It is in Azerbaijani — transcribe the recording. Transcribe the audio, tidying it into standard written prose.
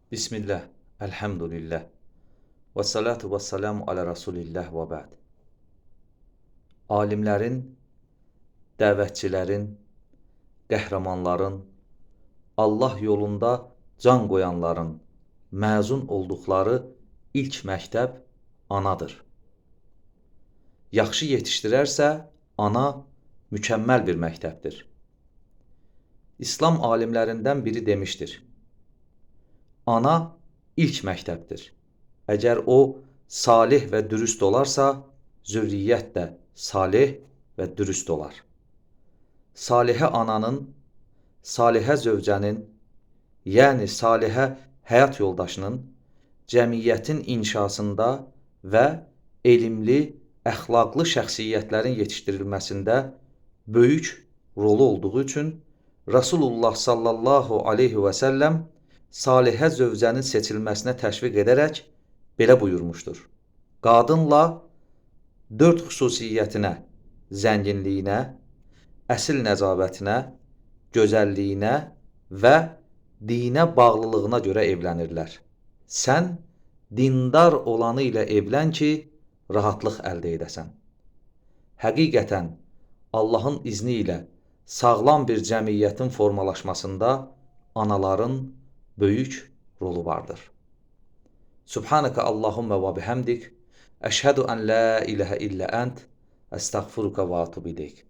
Bismillah, elhamdülillah, və salatu və salamu alə Rasulillah və bə'd. Alimlərin, dəvətçilərin, qəhrəmanların, Allah yolunda can qoyanların məzun olduqları ilk məktəb anadır. Yaxşı yetişdirərsə, ana mükəmməl bir məktəbdir. İslam alimlərindən biri demişdir: ana ilk məktəbdir. Əgər o salih və dürüst olarsa, zürriyyət də salih və dürüst olar. Salihə ananın, salihə zövcənin, yəni salihə həyat yoldaşının cəmiyyətin inşasında və elmli, əxlaqlı şəxsiyyətlərin yetişdirilməsində böyük rolu olduğu üçün Rasulullah sallallahu aleyhi və səlləm salihə zövcənin seçilməsinə təşviq edərək belə buyurmuşdur: qadınla 4 xüsusiyyətinə, zənginliyinə, əsil nəcabətinə, gözəlliyinə və dinə bağlılığına görə evlənirlər. Sən dindar olanı ilə evlən ki, rahatlıq əldə edəsən. Həqiqətən, Allahın izni ilə sağlam bir cəmiyyətin formalaşmasında anaların böyük rolu vardır. Subhanəkə Allahumma və bihamdik, əşhədu ən la iləhə illə ənt, əstəğfiruka və atubu ileyk.